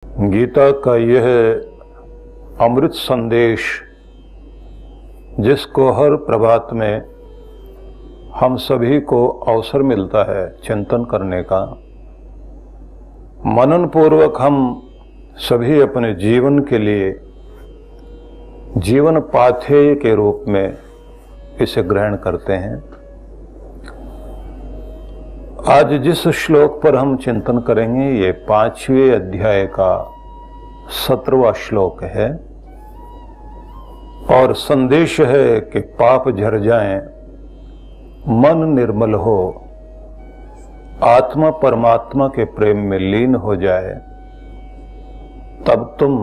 गीता का यह अमृत संदेश जिसको हर प्रभात में हम सभी को अवसर मिलता है चिंतन करने का, मनन पूर्वक हम सभी अपने जीवन के लिए जीवन पाथेय के रूप में इसे ग्रहण करते हैं। आज जिस श्लोक पर हम चिंतन करेंगे ये 5वें अध्याय का 17वां श्लोक है और संदेश है कि पाप झर जाएं, मन निर्मल हो, आत्मा परमात्मा के प्रेम में लीन हो जाए, तब तुम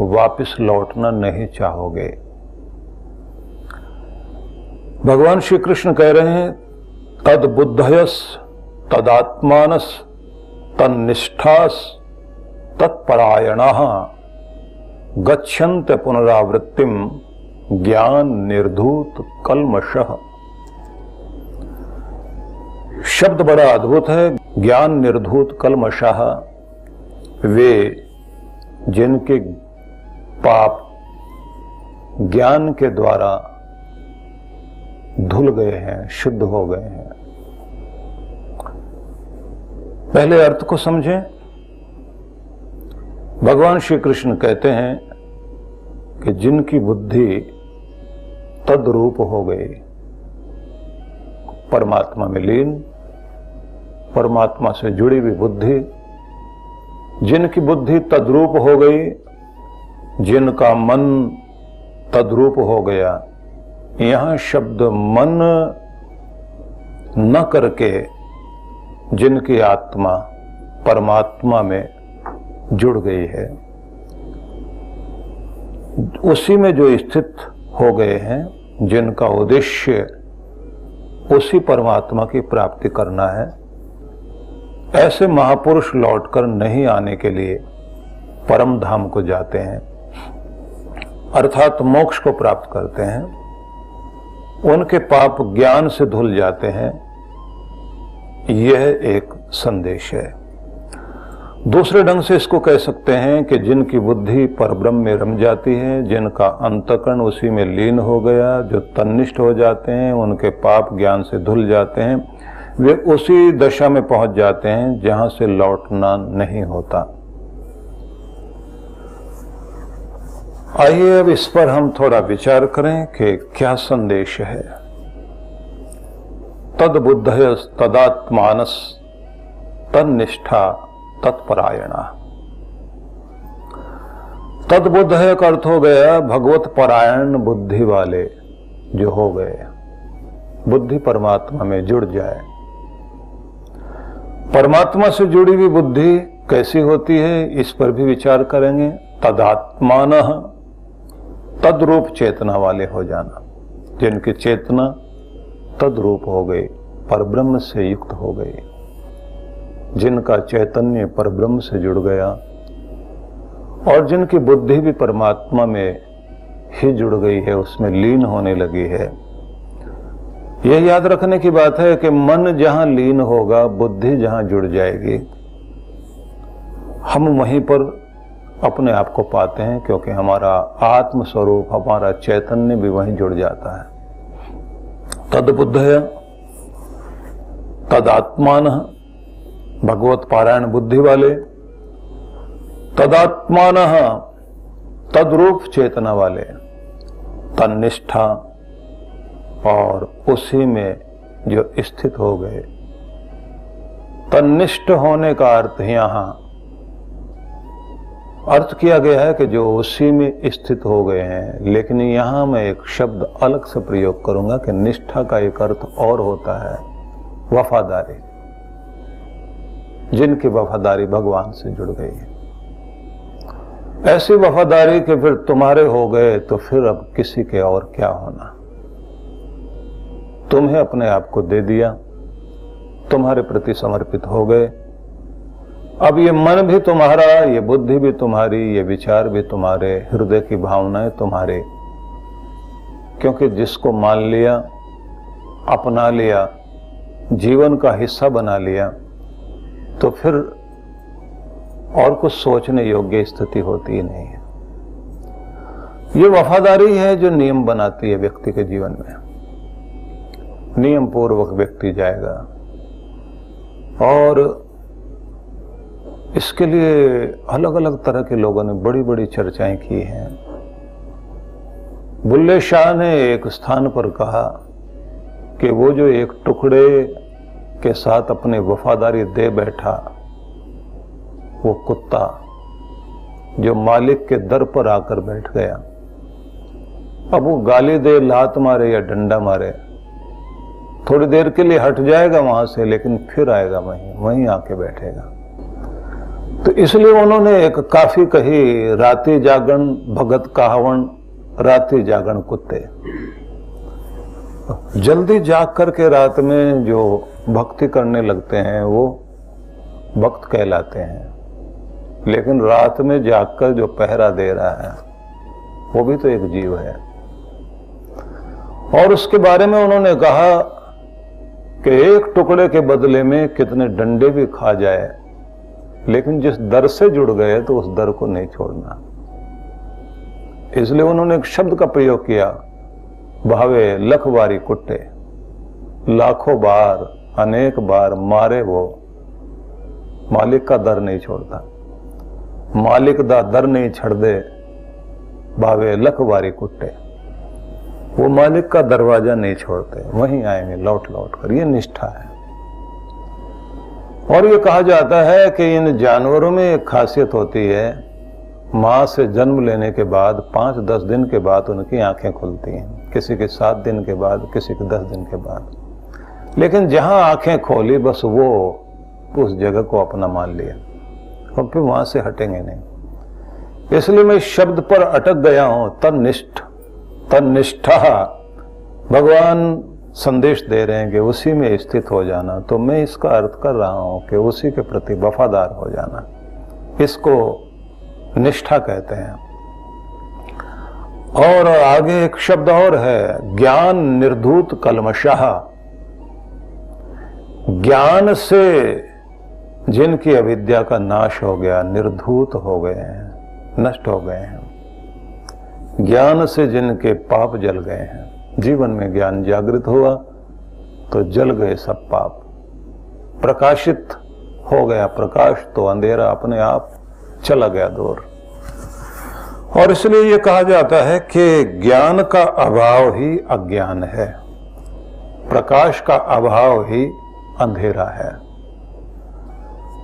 वापस लौटना नहीं चाहोगे। भगवान श्री कृष्ण कह रहे हैं, तद बुद्धयस तदात्मानस तन्निष्ठास तत्परायणाः गच्छन्त पुनरावृत्तिम ज्ञान निर्धूत कल्मषः। शब्द बड़ा अद्भुत है। ज्ञान निर्धूत कल्मषः, वे जिनके पाप ज्ञान के द्वारा धुल गए हैं, शुद्ध हो गए हैं। पहले अर्थ को समझें। भगवान श्री कृष्ण कहते हैं कि जिनकी बुद्धि तद्रूप हो गई, परमात्मा में लीन, परमात्मा से जुड़ी हुई बुद्धि, जिनकी बुद्धि तद्रूप हो गई, जिनका मन तद्रूप हो गया। यहां शब्द मन न करके जिनकी आत्मा परमात्मा में जुड़ गई है, उसी में जो स्थित हो गए हैं, जिनका उद्देश्य उसी परमात्मा की प्राप्ति करना है, ऐसे महापुरुष लौटकर नहीं आने के लिए परम धाम को जाते हैं, अर्थात मोक्ष को प्राप्त करते हैं। उनके पाप ज्ञान से धुल जाते हैं। यह एक संदेश है। दूसरे ढंग से इसको कह सकते हैं कि जिनकी बुद्धि परब्रह्म में रम जाती है, जिनका अंतःकरण उसी में लीन हो गया, जो तन्निष्ठ हो जाते हैं, उनके पाप ज्ञान से धुल जाते हैं, वे उसी दशा में पहुंच जाते हैं जहां से लौटना नहीं होता। आइए अब इस पर हम थोड़ा विचार करें कि क्या संदेश है। तद बुद्धय तदात्मानस तन्निष्ठा तत्परायणा। तद बुद्धय का अर्थ हो गया भगवत परायण बुद्धि वाले जो हो गए, बुद्धि परमात्मा में जुड़ जाए। परमात्मा से जुड़ी हुई बुद्धि कैसी होती है, इस पर भी विचार करेंगे। तदात्मानः, तद्रूप चेतना वाले हो जाना, जिनकी चेतना तद्रूप हो गई, परब्रह्म से युक्त हो गई, जिनका चैतन्य परब्रह्म से जुड़ गया और जिनकी बुद्धि भी परमात्मा में ही जुड़ गई है, उसमें लीन होने लगी है। यह याद रखने की बात है कि मन जहां लीन होगा, बुद्धि जहां जुड़ जाएगी, हम वहीं पर अपने आप को पाते हैं, क्योंकि हमारा आत्म स्वरूप, हमारा चैतन्य भी वहीं जुड़ जाता है। तद बुद्धय तदात्मानः, भगवत पारायण बुद्धि वाले, तदात्मानः, तद्रूप चेतना वाले, तन्निष्ठा, और उसी में जो स्थित हो गए। तन्निष्ठ होने का अर्थ यहां अर्थ किया गया है कि जो उसी में स्थित हो गए हैं, लेकिन यहां मैं एक शब्द अलग से प्रयोग करूंगा कि निष्ठा का एक अर्थ और होता है वफादारी, जिनकी वफादारी भगवान से जुड़ गई है। ऐसी वफादारी कि फिर तुम्हारे हो गए तो फिर अब किसी के और क्या होना। तुम्हें अपने आप को दे दिया, तुम्हारे प्रति समर्पित हो गए। अब ये मन भी तुम्हारा, ये बुद्धि भी तुम्हारी, ये विचार भी तुम्हारे, हृदय की भावनाएं तुम्हारे, क्योंकि जिसको मान लिया, अपना लिया, जीवन का हिस्सा बना लिया, तो फिर और कुछ सोचने योग्य स्थिति होती ही नहीं है। ये वफादारी है जो नियम बनाती है व्यक्ति के जीवन में। नियम पूर्वक व्यक्ति जाएगा और इसके लिए अलग अलग तरह के लोगों ने बड़ी बड़ी चर्चाएं की हैं। बुल्ले शाह ने एक स्थान पर कहा कि वो जो एक टुकड़े के साथ अपनी वफादारी दे बैठा, वो कुत्ता जो मालिक के दर पर आकर बैठ गया, अब वो गाली दे, लात मारे या डंडा मारे, थोड़ी देर के लिए हट जाएगा वहां से, लेकिन फिर आएगा वहीं आके बैठेगा। तो इसलिए उन्होंने एक काफी कही, राती जागण भगत कहावण, राती जागण कुत्ते। जल्दी जाग करके रात में जो भक्ति करने लगते हैं वो भक्त कहलाते हैं, लेकिन रात में जागकर जो पहरा दे रहा है वो भी तो एक जीव है। और उसके बारे में उन्होंने कहा कि एक टुकड़े के बदले में कितने डंडे भी खा जाए, लेकिन जिस दर से जुड़ गए तो उस दर को नहीं छोड़ना। इसलिए उन्होंने एक शब्द का प्रयोग किया, भावे लख बारी कुट्टे, लाखों बार अनेक बार मारे वो मालिक का दर नहीं छोड़ता। मालिक दा दर नहीं छड़ दे, भावे लख बारी कुट्टे, वो मालिक का दरवाजा नहीं छोड़ते, वहीं आएंगे लौट लौट कर। ये निष्ठा है। और ये कहा जाता है कि इन जानवरों में एक खासियत होती है, मां से जन्म लेने के बाद 5-10 दिन के बाद उनकी आंखें खुलती हैं, किसी के 7 दिन के बाद, किसी के 10 दिन के बाद। लेकिन जहां आंखें खोली बस वो उस जगह को अपना मान लिया और फिर वहां से हटेंगे नहीं। इसलिए मैं शब्द पर अटक गया हूं, तन्निष्ठा। भगवान संदेश दे रहे हैं कि उसी में स्थित हो जाना, तो मैं इसका अर्थ कर रहा हूं कि उसी के प्रति वफादार हो जाना। इसको निष्ठा कहते हैं। और आगे एक शब्द और है, ज्ञान निर्धूत कलमशाह। ज्ञान से जिनकी अविद्या का नाश हो गया, निर्धूत हो गए हैं, नष्ट हो गए हैं। ज्ञान से जिनके पाप जल गए हैं, जीवन में ज्ञान जागृत हुआ तो जल गए सब पाप, प्रकाशित हो गया प्रकाश, तो अंधेरा अपने आप चला गया दूर। और इसलिए यह कहा जाता है कि ज्ञान का अभाव ही अज्ञान है, प्रकाश का अभाव ही अंधेरा है।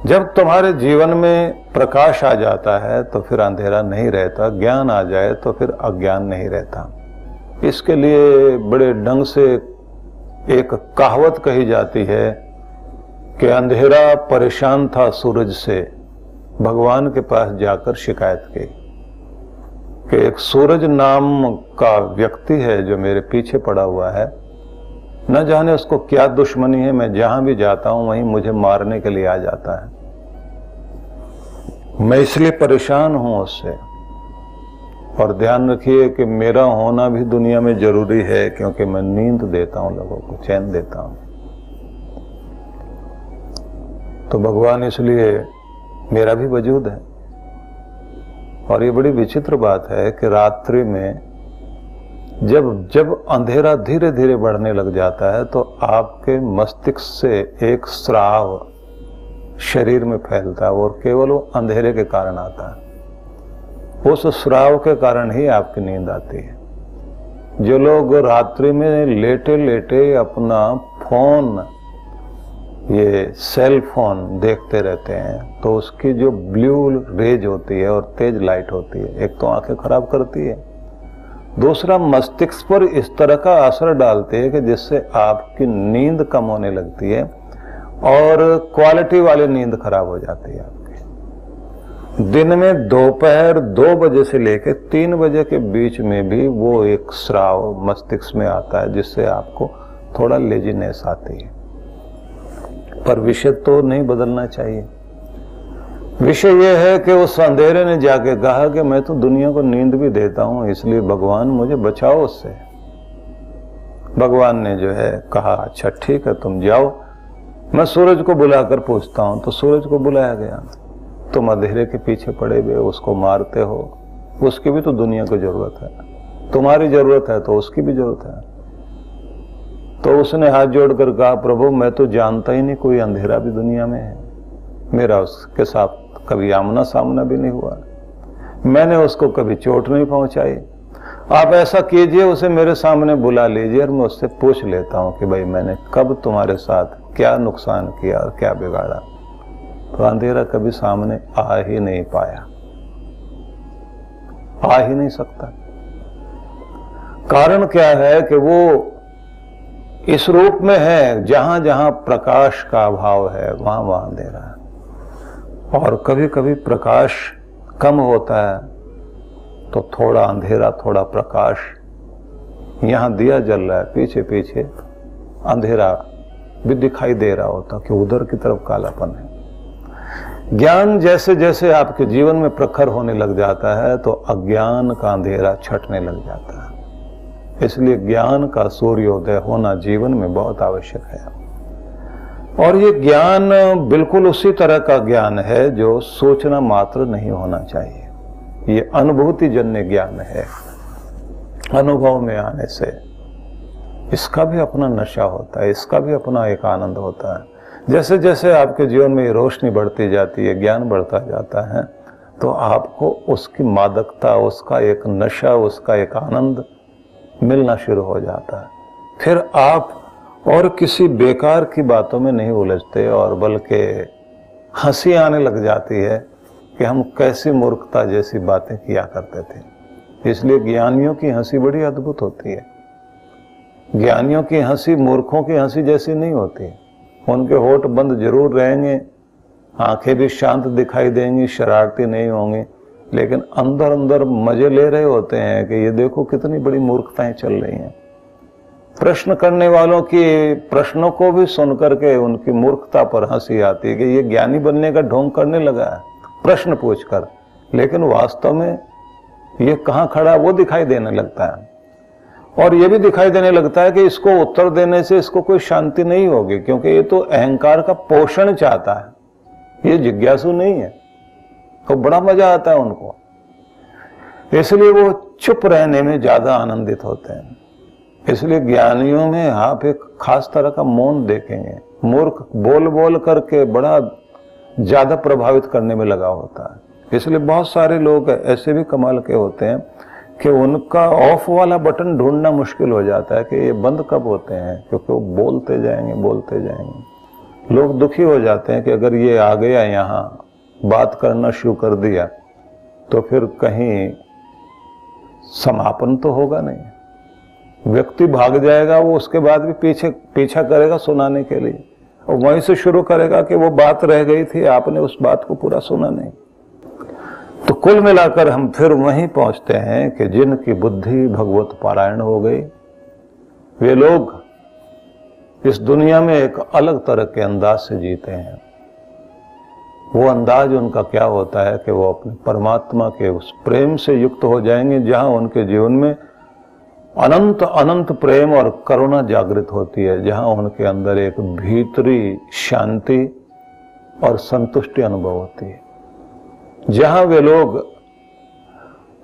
जब तुम्हारे जीवन में प्रकाश आ जाता है तो फिर अंधेरा नहीं रहता, ज्ञान आ जाए तो फिर अज्ञान नहीं रहता। इसके लिए बड़े ढंग से एक कहावत कही जाती है कि अंधेरा परेशान था सूरज से, भगवान के पास जाकर शिकायत की कि एक सूरज नाम का व्यक्ति है जो मेरे पीछे पड़ा हुआ है, न जाने उसको क्या दुश्मनी है, मैं जहां भी जाता हूं वहीं मुझे मारने के लिए आ जाता है, मैं इसलिए परेशान हूं उससे। और ध्यान रखिए कि मेरा होना भी दुनिया में जरूरी है, क्योंकि मैं नींद देता हूं, लोगों को चैन देता हूं। तो भगवान इसलिए मेरा भी वजूद है। और ये बड़ी विचित्र बात है कि रात्रि में जब अंधेरा धीरे धीरे बढ़ने लग जाता है तो आपके मस्तिष्क से एक स्राव शरीर में फैलता है, और केवल वो अंधेरे के कारण आता है। उस स्राव के कारण ही आपकी नींद आती है। जो लोग रात्रि में लेटे लेटे अपना फोन, ये सेल फोन देखते रहते हैं, तो उसकी जो ब्लू रेज होती है और तेज लाइट होती है, एक तो आंखें खराब करती है, दूसरा मस्तिष्क पर इस तरह का असर डालती है कि जिससे आपकी नींद कम होने लगती है और क्वालिटी वाली नींद खराब हो जाती है आपकी। दिन में दोपहर 2 बजे से लेकर 3 बजे के बीच में भी वो एक स्राव मस्तिष्क में आता है, जिससे आपको थोड़ा लेजीनेस आती है। पर विषय तो नहीं बदलना चाहिए। विषय यह है कि उस अंधेरे ने जाके कहा कि मैं तो दुनिया को नींद भी देता हूं, इसलिए भगवान मुझे बचाओ उससे। भगवान ने जो है कहा, अच्छा ठीक है तुम जाओ, मैं सूरज को बुलाकर पूछता हूं। तो सूरज को बुलाया गया। तुम अंधेरे के पीछे पड़े हुए उसको मारते हो, उसकी भी तो दुनिया को जरूरत है, तुम्हारी जरूरत है तो उसकी भी जरूरत है। तो उसने हाथ जोड़कर कहा, प्रभु मैं तो जानता ही नहीं कोई अंधेरा भी दुनिया में है, मेरा उसके साथ कभी आमना सामना भी नहीं हुआ, मैंने उसको कभी चोट नहीं पहुंचाई। आप ऐसा कीजिए, उसे मेरे सामने बुला लीजिए और मैं उससे पूछ लेता हूं कि भाई मैंने कब तुम्हारे साथ क्या नुकसान किया और क्या बिगाड़ा। तो अंधेरा कभी सामने आ ही नहीं पाया, आ ही नहीं सकता। कारण क्या है कि वो इस रूप में है, जहां जहां प्रकाश का अभाव है वहां वहां अंधेरा है। और कभी कभी प्रकाश कम होता है तो थोड़ा अंधेरा थोड़ा प्रकाश, यहां दिया जल रहा है, पीछे पीछे अंधेरा भी दिखाई दे रहा होता कि उधर की तरफ कालापन है। ज्ञान जैसे जैसे आपके जीवन में प्रखर होने लग जाता है तो अज्ञान का अंधेरा छटने लग जाता है। इसलिए ज्ञान का सूर्योदय होना जीवन में बहुत आवश्यक है। और ये ज्ञान बिल्कुल उसी तरह का ज्ञान है जो सोचना मात्र नहीं होना चाहिए। ये अनुभूति जन्य ज्ञान है, अनुभव में आने से इसका भी अपना नशा होता है, इसका भी अपना एक आनंद होता है। जैसे जैसे आपके जीवन में रोशनी बढ़ती जाती है, ज्ञान बढ़ता जाता है, तो आपको उसकी मादकता, उसका एक नशा, उसका एक आनंद मिलना शुरू हो जाता है। फिर आप और किसी बेकार की बातों में नहीं उलझते और बल्कि हंसी आने लग जाती है कि हम कैसी मूर्खता जैसी बातें किया करते थे। इसलिए ज्ञानियों की हंसी बड़ी अद्भुत होती है। ज्ञानियों की हंसी मूर्खों की हंसी जैसी नहीं होती। उनके होठ बंद जरूर रहेंगे, आंखें भी शांत दिखाई देंगी, शरारती नहीं होंगी, लेकिन अंदर अंदर मजे ले रहे होते हैं कि ये देखो कितनी बड़ी मूर्खताएं चल रही हैं। प्रश्न करने वालों की प्रश्नों को भी सुनकर के उनकी मूर्खता पर हंसी आती है कि ये ज्ञानी बनने का ढोंग करने लगा है प्रश्न पूछकर, लेकिन वास्तव में ये कहां खड़ा वो दिखाई देने लगता है। और ये भी दिखाई देने लगता है कि इसको उत्तर देने से इसको कोई शांति नहीं होगी, क्योंकि ये तो अहंकार का पोषण चाहता है, ये जिज्ञासु नहीं है। तो बड़ा मजा आता है उनको, इसलिए वो चुप रहने में ज्यादा आनंदित होते हैं। इसलिए ज्ञानियों में आप एक खास तरह का मौन देखेंगे। मूर्ख बोल बोल करके बड़ा ज्यादा प्रभावित करने में लगा होता है। इसलिए बहुत सारे लोग ऐसे भी कमाल के होते हैं कि उनका ऑफ वाला बटन ढूंढना मुश्किल हो जाता है कि ये बंद कब होते हैं, क्योंकि वो बोलते जाएंगे। लोग दुखी हो जाते हैं कि अगर ये आ गया यहाँ बात करना शुरू कर दिया तो फिर कहीं समापन तो होगा नहीं। व्यक्ति भाग जाएगा, वो उसके बाद भी पीछा करेगा सुनाने के लिए, और वहीं से शुरू करेगा कि वो बात रह गई थी, आपने उस बात को पूरा सुना नहीं। तो कुल मिलाकर हम फिर वहीं पहुंचते हैं कि जिनकी बुद्धि भगवत पारायण हो गई, वे लोग इस दुनिया में एक अलग तरह के अंदाज से जीते हैं। वो अंदाज उनका क्या होता है कि वो अपने परमात्मा के उस प्रेम से युक्त हो जाएंगे, जहां उनके जीवन में अनंत अनंत प्रेम और करुणा जागृत होती है, जहां उनके अंदर एक भीतरी शांति और संतुष्टि अनुभव होती है, जहां वे लोग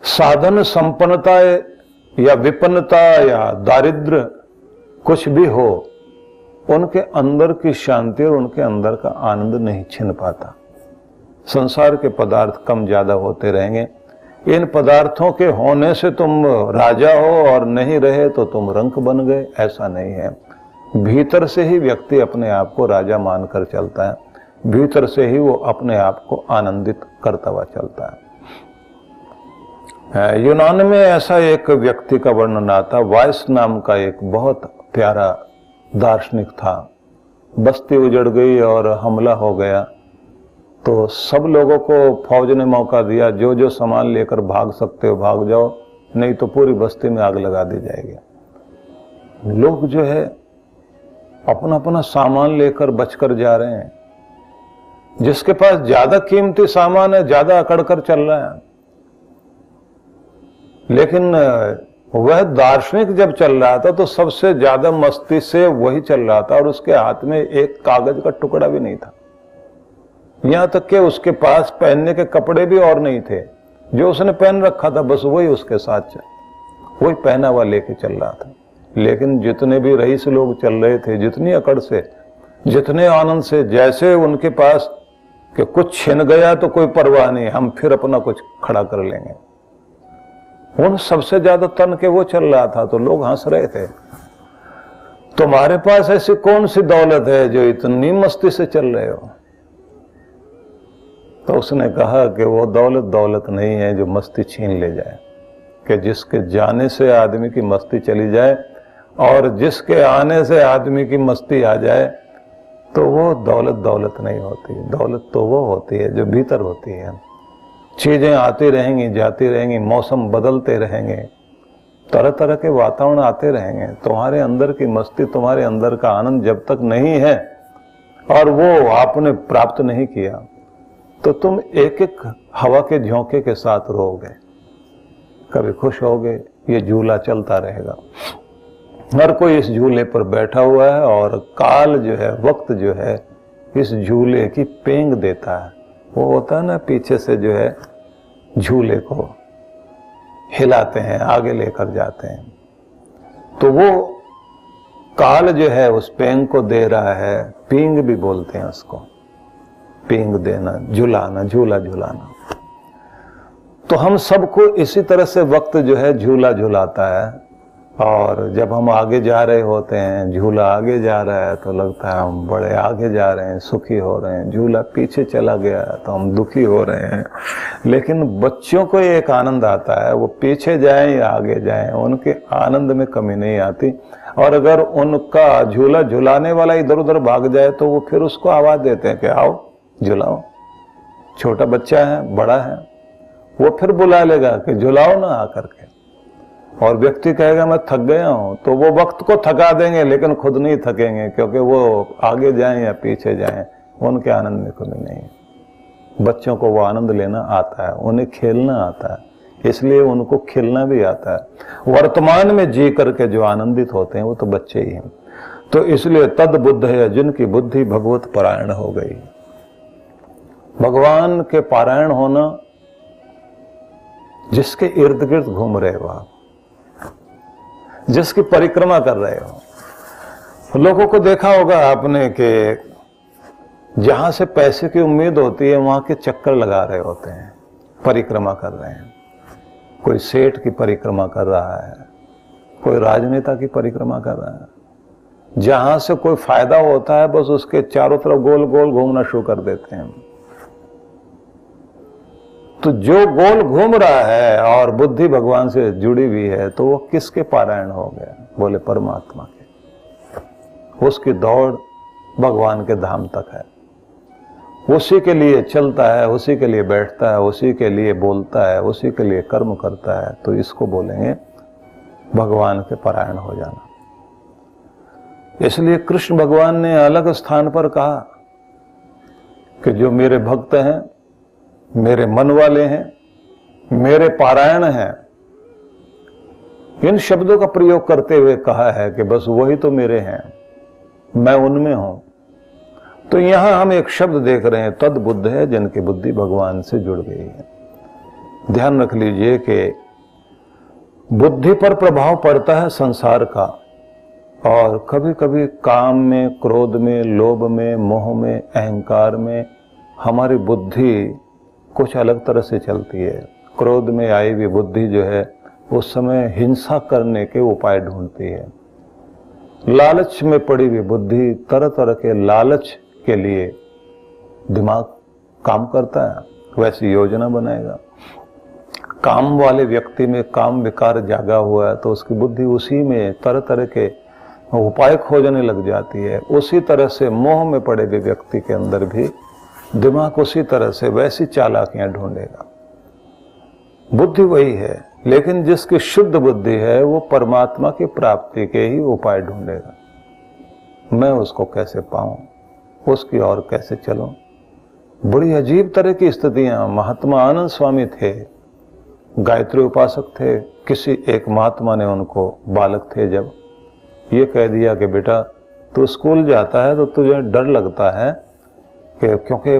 साधन संपन्नता या विपन्नता या दारिद्र्य कुछ भी हो, उनके अंदर की शांति और उनके अंदर का आनंद नहीं छिन पाता। संसार के पदार्थ कम ज्यादा होते रहेंगे, इन पदार्थों के होने से तुम राजा हो और नहीं रहे तो तुम रंक बन गए, ऐसा नहीं है। भीतर से ही व्यक्ति अपने आप को राजा मानकर चलता है, भीतर से ही वो अपने आप को आनंदित करता हुआ चलता है। यूनान में ऐसा एक व्यक्ति का वर्णन आता, वायस नाम का एक बहुत प्यारा दार्शनिक था। बस्ती उजड़ गई और हमला हो गया तो सब लोगों को फौज ने मौका दिया, जो जो सामान लेकर भाग सकते हो भाग जाओ, नहीं तो पूरी बस्ती में आग लगा दी जाएगी। लोग जो है अपना अपना सामान लेकर बचकर जा रहे हैं। जिसके पास ज्यादा कीमती सामान है ज्यादा अकड़ कर चल रहा है, लेकिन वह दार्शनिक जब चल रहा था तो सबसे ज्यादा मस्ती से वही चल रहा था और उसके हाथ में एक कागज का टुकड़ा भी नहीं था। यहां तक कि उसके पास पहनने के कपड़े भी और नहीं थे, जो उसने पहन रखा था बस वही उसके साथ वही पहना हुआ लेके चल रहा था। लेकिन जितने भी रईस लोग चल रहे थे, जितनी अकड़ से, जितने आनंद से, जैसे उनके पास कि कुछ छिन गया तो कोई परवाह नहीं, हम फिर अपना कुछ खड़ा कर लेंगे, उन सबसे ज्यादा तन के वो चल रहा था। तो लोग हंस रहे थे, तुम्हारे पास ऐसी कौन सी दौलत है जो इतनी मस्ती से चल रहे हो? तो उसने कहा कि वो दौलत दौलत नहीं है जो मस्ती छीन ले जाए, कि जिसके जाने से आदमी की मस्ती चली जाए और जिसके आने से आदमी की मस्ती आ जाए, तो वो दौलत दौलत नहीं होती। दौलत तो वो होती है जो भीतर होती है। चीजें आती रहेंगी, जाती रहेंगी, मौसम बदलते रहेंगे, तरह तरह के वातावरण आते रहेंगे। तुम्हारे अंदर की मस्ती, तुम्हारे अंदर का आनंद जब तक नहीं है और वो आपने प्राप्त नहीं किया, तो तुम एक एक हवा के झोंके के साथ रहोगे, कभी खुश होगे। ये झूला चलता रहेगा, हर कोई इस झूले पर बैठा हुआ है और काल जो है, वक्त जो है, इस झूले की पेंग देता है। वो होता है ना, पीछे से जो है झूले को हिलाते हैं, आगे लेकर जाते हैं, तो वो काल जो है उस पेंग को दे रहा है। पींग भी बोलते हैं उसको, पींग देना, झुलाना, झूला झुलाना। तो हम सबको इसी तरह से वक्त जो है झूला झुलाता है। और जब हम आगे जा रहे होते हैं, झूला आगे जा रहा है तो लगता है हम बड़े आगे जा रहे हैं, सुखी हो रहे हैं। झूला पीछे चला गया तो हम दुखी हो रहे हैं। लेकिन बच्चों को एक आनंद आता है, वो पीछे जाएं या आगे जाएं, उनके आनंद में कमी नहीं आती। और अगर उनका झूला झुलाने वाला इधर उधर भाग जाए तो वो फिर उसको आवाज देते हैं कि आओ झुलाओ। छोटा बच्चा है, बड़ा है, वो फिर बुला लेगा कि झुलाओ ना आकर के। और व्यक्ति कहेगा मैं थक गया हूं, तो वो वक्त को थका देंगे लेकिन खुद नहीं थकेंगे, क्योंकि वो आगे जाएं या पीछे जाएं, उनके आनंद में कमी नहीं है। बच्चों को वो आनंद लेना आता है, उन्हें खेलना आता है, इसलिए उनको खेलना भी आता है। वर्तमान में जी करके जो आनंदित होते हैं वो तो बच्चे ही हैं। तो इसलिए तद बुद्ध है जिनकी बुद्धि भगवत पारायण हो गई। भगवान के पारायण होना, जिसके इर्द गिर्द घूम रहे हो आप, जिसकी परिक्रमा कर रहे हो। लोगों को देखा होगा आपने कि जहां से पैसे की उम्मीद होती है वहां के चक्कर लगा रहे होते हैं, परिक्रमा कर रहे हैं। कोई सेठ की परिक्रमा कर रहा है, कोई राजनेता की परिक्रमा कर रहा है। जहां से कोई फायदा होता है बस उसके चारों तरफ गोल गोल घूमना शुरू कर देते हैं। तो जो गोल घूम रहा है और बुद्धि भगवान से जुड़ी हुई है, तो वो किसके पारायण हो गया? बोले परमात्मा के। उसकी दौड़ भगवान के धाम तक है, उसी के लिए चलता है, उसी के लिए बैठता है, उसी के लिए बोलता है, उसी के लिए कर्म करता है। तो इसको बोलेंगे भगवान के पारायण हो जाना। इसलिए कृष्ण भगवान ने अलग स्थान पर कहा कि जो मेरे भक्त हैं, मेरे मन वाले हैं, मेरे पारायण हैं, इन शब्दों का प्रयोग करते हुए कहा है कि बस वही तो मेरे हैं, मैं उनमें हूं। तो यहां हम एक शब्द देख रहे हैं, तद बुद्ध है जिनकी बुद्धि भगवान से जुड़ गई है। ध्यान रख लीजिए कि बुद्धि पर प्रभाव पड़ता है संसार का, और कभी कभी काम में, क्रोध में, लोभ में, मोह में, अहंकार में हमारी बुद्धि कुछ अलग तरह से चलती है। क्रोध में आई हुई बुद्धि जो है उस समय हिंसा करने के उपाय ढूंढती है। लालच में पड़ी हुई बुद्धि तरह तरह के लालच के लिए दिमाग काम करता है, वैसी योजना बनाएगा। काम वाले व्यक्ति में काम विकार जागा हुआ है तो उसकी बुद्धि उसी में तरह तरह के उपाय खोजने लग जाती है। उसी तरह से मोह में पड़े हुए व्यक्ति के अंदर भी दिमाग उसी तरह से वैसी चालाकियां ढूंढेगा। बुद्धि वही है, लेकिन जिसकी शुद्ध बुद्धि है वो परमात्मा की प्राप्ति के ही उपाय ढूंढेगा। मैं उसको कैसे पाऊं, उसकी ओर कैसे चलूं। बड़ी अजीब तरह की स्थितियां। महात्मा आनंद स्वामी थे, गायत्री उपासक थे। किसी एक महात्मा ने उनको, बालक थे जब, ये कह दिया कि बेटा तू स्कूल जाता है तो तुझे डर लगता है कि क्योंकि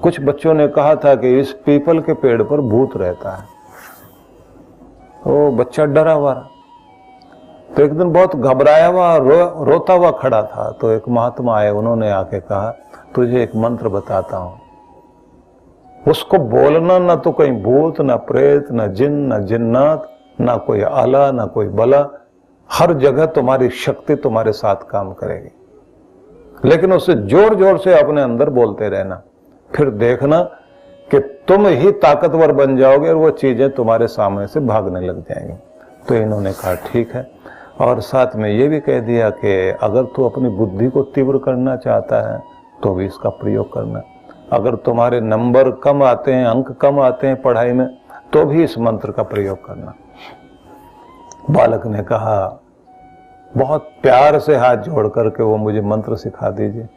कुछ बच्चों ने कहा था कि इस पीपल के पेड़ पर भूत रहता है। वो बच्चा डरा हुआ रहा। तो एक दिन बहुत घबराया हुआ रोता हुआ खड़ा था। तो एक महात्मा आए, उन्होंने आके कहा तुझे एक मंत्र बताता हूं, उसको बोलना, ना तो कहीं भूत, ना प्रेत, ना जिन, ना जिन्नात, ना कोई आला, ना कोई बला, हर जगह तुम्हारी शक्ति तुम्हारे साथ काम करेगी। लेकिन उसे जोर जोर से अपने अंदर बोलते रहना, फिर देखना कि तुम ही ताकतवर बन जाओगे और वो चीजें तुम्हारे सामने से भागने लग जाएंगी। तो इन्होंने कहा ठीक है, और साथ में ये भी कह दिया कि अगर तू अपनी बुद्धि को तीव्र करना चाहता है तो भी इसका प्रयोग करना। अगर तुम्हारे नंबर कम आते हैं, अंक कम आते हैं पढ़ाई में, तो भी इस मंत्र का प्रयोग करना। बालक ने कहा, बहुत प्यार से हाथ जोड़ करके वो मुझे मंत्र सिखा दीजिए।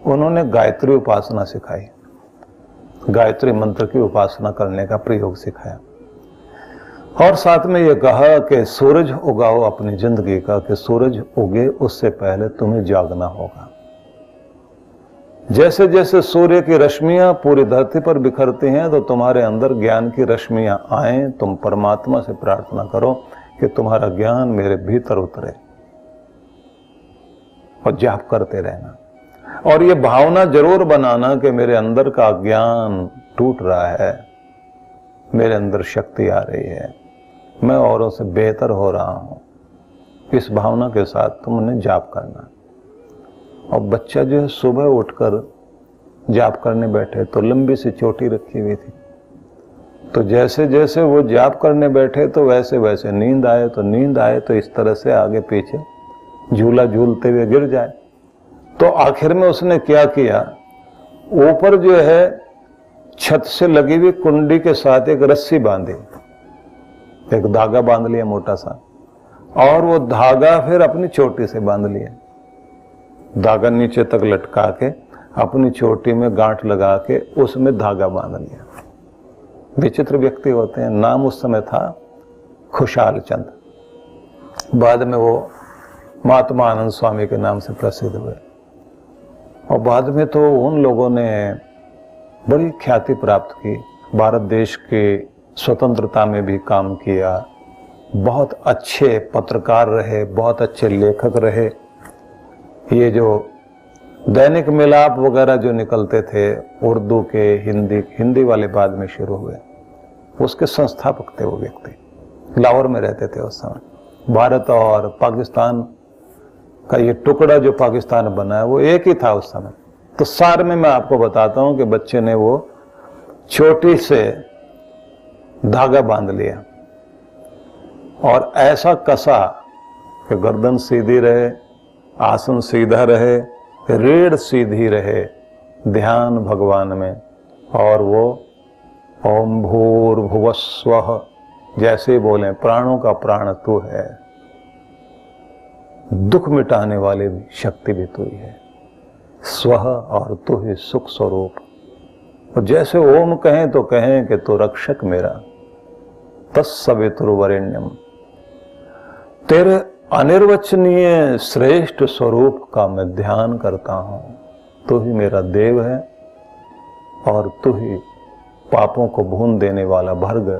उन्होंने गायत्री उपासना सिखाई, गायत्री मंत्र की उपासना करने का प्रयोग सिखाया, और साथ में ये कहा कि सूरज उगाओ अपनी जिंदगी का, कि सूरज उगे उससे पहले तुम्हें जागना होगा। जैसे जैसे सूर्य की रश्मियां पूरी धरती पर बिखरती हैं, तो तुम्हारे अंदर ज्ञान की रश्मियां आए। तुम परमात्मा से प्रार्थना करो कि तुम्हारा ज्ञान मेरे भीतर उतरे, और जाप करते रहना। और ये भावना जरूर बनाना कि मेरे अंदर का ज्ञान टूट रहा है, मेरे अंदर शक्ति आ रही है, मैं औरों से बेहतर हो रहा हूं। इस भावना के साथ तुमने जाप करना। और बच्चा जो है सुबह उठकर जाप करने बैठे तो लंबी सी चोटी रखी हुई थी। तो जैसे जैसे वो जाप करने बैठे तो वैसे वैसे नींद आए, तो नींद आए तो इस तरह से आगे पीछे झूला झूलते हुए गिर जाए। तो आखिर में उसने क्या किया, ऊपर जो है छत से लगी हुई कुंडी के साथ एक रस्सी बांधी, एक धागा बांध लिया मोटा सा, और वो धागा फिर अपनी चोटी से बांध लिया। धागा नीचे तक लटका के अपनी चोटी में गांठ लगा के उसमें धागा बांध लिया। विचित्र व्यक्ति होते हैं। नाम उस समय था खुशहाल चंद, बाद में वो महात्मा आनंद स्वामी के नाम से प्रसिद्ध हुए। और बाद में तो उन लोगों ने बड़ी ख्याति प्राप्त की, भारत देश की स्वतंत्रता में भी काम किया, बहुत अच्छे पत्रकार रहे, बहुत अच्छे लेखक रहे। ये जो दैनिक मिलाप वगैरह जो निकलते थे उर्दू के, हिंदी वाले बाद में शुरू हुए, उसके संस्थापक थे वो व्यक्ति। लाहौर में रहते थे उस समय। भारत और पाकिस्तान का ये टुकड़ा जो पाकिस्तान बना है वो एक ही था उस समय। तो सार में मैं आपको बताता हूं कि बच्चे ने वो चोटी से धागा बांध लिया और ऐसा कसा कि गर्दन सीधी रहे, आसन सीधा रहे, रीढ़ सीधी रहे, ध्यान भगवान में। और वो ओम भूर्भुवस्वः जैसे बोले, प्राणों का प्राण तू है, दुख मिटाने वाले भी शक्ति भी तू ही है, स्वः और तू ही सुख स्वरूप। और जैसे ओम कहें तो कहें कि तू रक्षक मेरा, तत्सवितुर्वरेण्यम। तेरे अनिर्वचनीय श्रेष्ठ स्वरूप का मैं ध्यान करता हूं। तू ही मेरा देव है और तू ही पापों को भून देने वाला भर्ग,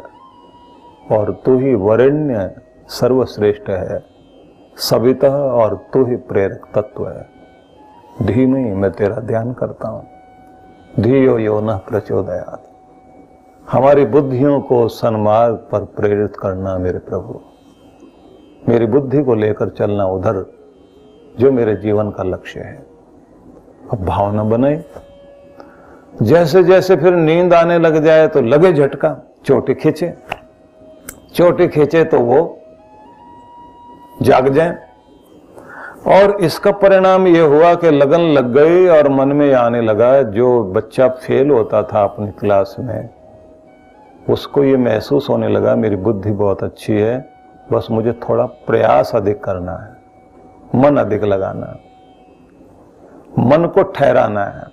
और तू ही वरेण्य सर्वश्रेष्ठ है, सवितः और तू ही प्रेरक तत्व है। धीमे मैं तेरा ध्यान करता हूं। धियो यो न प्रचोदयात्। हमारी बुद्धियों को सन्मार्ग पर प्रेरित करना मेरे प्रभु, मेरी बुद्धि को लेकर चलना उधर जो मेरे जीवन का लक्ष्य है। अब भावना बनाई, जैसे जैसे फिर नींद आने लग जाए तो लगे झटका, चोटी खींचे, चोटी खींचे तो वो जाग जाए। और इसका परिणाम ये हुआ कि लगन लग गई और मन में आने लगा, जो बच्चा फेल होता था अपनी क्लास में उसको ये महसूस होने लगा मेरी बुद्धि बहुत अच्छी है, बस मुझे थोड़ा प्रयास अधिक करना है, मन अधिक लगाना है, मन को ठहराना है।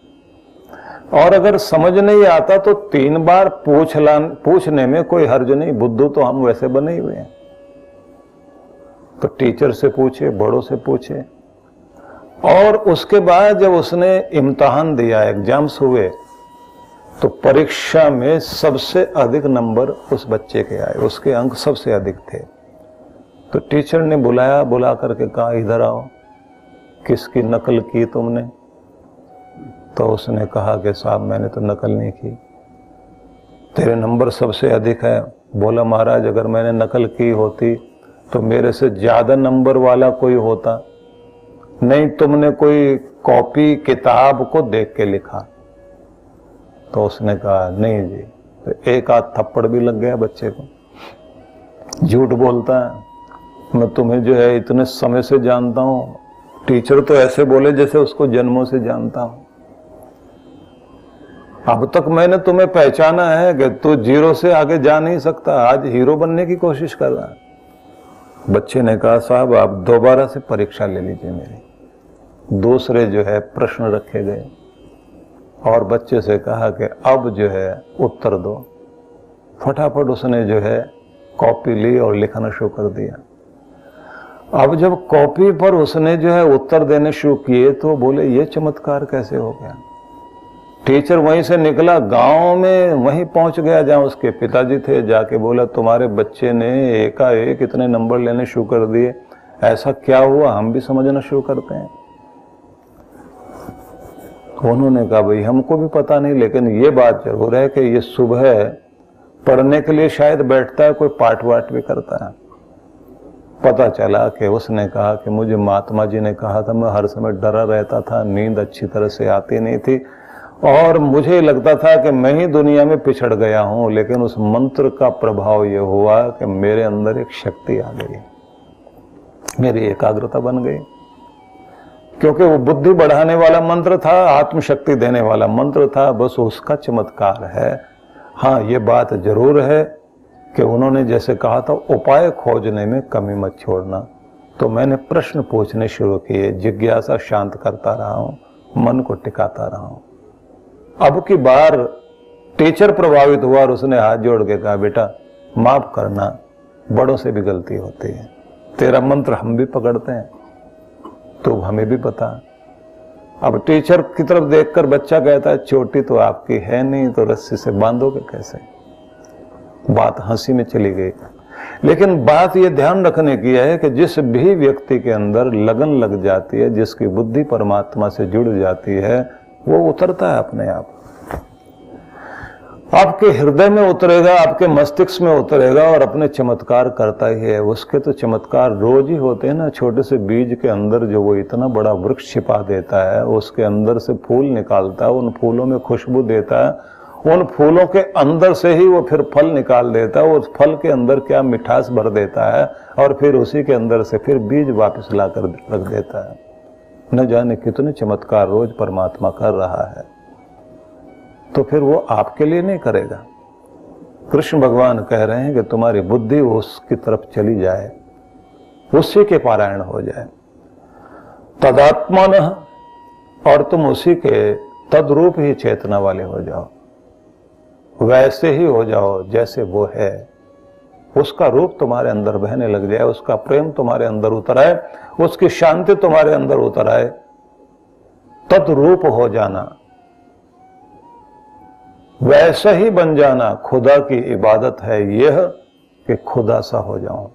और अगर समझ नहीं आता तो 3 बार पूछने में कोई हर्ज नहीं, बुद्धू तो हम वैसे बने ही हुए हैं। तो टीचर से पूछे, बड़ों से पूछे। और उसके बाद जब उसने इम्तिहान दिया, एग्जाम्स हुए, तो परीक्षा में सबसे अधिक नंबर उस बच्चे के आए, उसके अंक सबसे अधिक थे। तो टीचर ने बुलाया, बुला करके कहा इधर आओ, किसकी नकल की तुमने? तो उसने कहा कि साहब मैंने तो नकल नहीं की, तेरे नंबर सबसे अधिक है। बोला महाराज अगर मैंने नकल की होती तो मेरे से ज्यादा नंबर वाला कोई होता नहीं, तुमने कोई कॉपी किताब को देख के लिखा। तो उसने कहा नहीं जी। तो एक आध थप्पड़ भी लग गया बच्चे को, झूठ बोलता है, मैं तुम्हें जो है इतने समय से जानता हूं। टीचर तो ऐसे बोले जैसे उसको जन्मों से जानता हूं। अब तक मैंने तुम्हें पहचाना है कि तू जीरो से आगे जा नहीं सकता, आज हीरो बनने की कोशिश कर रहा है। बच्चे ने कहा साहब आप दोबारा से परीक्षा ले लीजिए मेरी। दूसरे जो है प्रश्न रखे गए और बच्चे से कहा कि अब जो है उत्तर दो। फटाफट उसने जो है कॉपी ली और लिखना शुरू कर दिया। अब जब कॉपी पर उसने जो है उत्तर देने शुरू किए तो बोले ये चमत्कार कैसे हो गया। टीचर वहीं से निकला, गांव में वहीं पहुंच गया जहां उसके पिताजी थे, जाके बोला तुम्हारे बच्चे ने एकाएक इतने नंबर लेने शुरू कर दिए, ऐसा क्या हुआ, हम भी समझना शुरू करते हैं। तो उन्होंने कहा भाई हमको भी पता नहीं, लेकिन ये बात जरूर है कि ये सुबह पढ़ने के लिए शायद बैठता है, कोई पाठ वाठ भी करता है। पता चला कि उसने कहा कि मुझे महात्मा जी ने कहा था, मैं हर समय डरा रहता था, नींद अच्छी तरह से आती नहीं थी और मुझे लगता था कि मैं ही दुनिया में पिछड़ गया हूं, लेकिन उस मंत्र का प्रभाव यह हुआ कि मेरे अंदर एक शक्ति आ गई, मेरी एकाग्रता बन गई, क्योंकि वो बुद्धि बढ़ाने वाला मंत्र था, आत्मशक्ति देने वाला मंत्र था, बस उसका चमत्कार है। हाँ ये बात जरूर है कि उन्होंने जैसे कहा था उपाय खोजने में कमी मत छोड़ना। तो मैंने प्रश्न पूछने शुरू किए, जिज्ञासा शांत करता रहा हूं, मन को टिकाता रहा हूं। अब की बार टीचर प्रभावित हुआ और उसने हाथ जोड़ के कहा बेटा माफ करना, बड़ों से भी गलती होती है, तेरा मंत्र हम भी पकड़ते हैं तो हमें भी पता। अब टीचर की तरफ देखकर बच्चा कहता है चोटी तो आपकी है नहीं तो रस्सी से बांधोगे कैसे। बात हंसी में चली गई, लेकिन बात यह ध्यान रखने की है कि जिस भी व्यक्ति के अंदर लगन लग जाती है, जिसकी बुद्धि परमात्मा से जुड़ जाती है, वो उतरता है अपने आप, आपके हृदय में उतरेगा, आपके मस्तिष्क में उतरेगा और अपने चमत्कार करता ही है। उसके तो चमत्कार रोज ही होते हैं ना। छोटे से बीज के अंदर जो वो इतना बड़ा वृक्ष छिपा देता है, उसके अंदर से फूल निकालता है, उन फूलों में खुशबू देता है, उन फूलों के अंदर से ही वो फिर फल निकाल देता है, उस फल के अंदर क्या मिठास भर देता है और फिर उसी के अंदर से फिर बीज वापस लाकर रख देता है। न जाने कितने चमत्कार रोज परमात्मा कर रहा है, तो फिर वो आपके लिए नहीं करेगा। कृष्ण भगवान कह रहे हैं कि तुम्हारी बुद्धि उसकी तरफ चली जाए, उसी के पारायण हो जाए, तदात्मन, और तुम उसी के तद्रूप ही चेतना वाले हो जाओ, वैसे ही हो जाओ जैसे वो है, उसका रूप तुम्हारे अंदर बहने लग जाए, उसका प्रेम तुम्हारे अंदर उतर आए, उसकी शांति तुम्हारे अंदर उतर आए, तद्रूप हो जाना, वैसा ही बन जाना। खुदा की इबादत है यह कि खुदा सा हो जाऊं।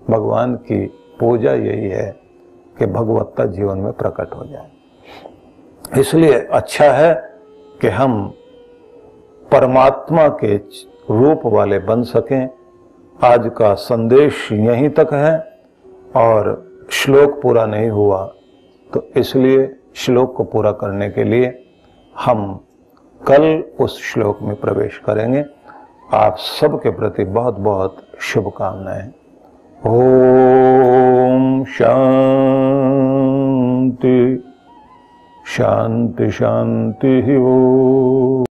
भगवान की पूजा यही है कि भगवत्ता जीवन में प्रकट हो जाए। इसलिए अच्छा है कि हम परमात्मा के रूप वाले बन सकें। आज का संदेश यहीं तक है और श्लोक पूरा नहीं हुआ, तो इसलिए श्लोक को पूरा करने के लिए हम कल उस श्लोक में प्रवेश करेंगे। आप सबके प्रति बहुत बहुत शुभकामनाएं। ओम शांति शांति शांति। ओम।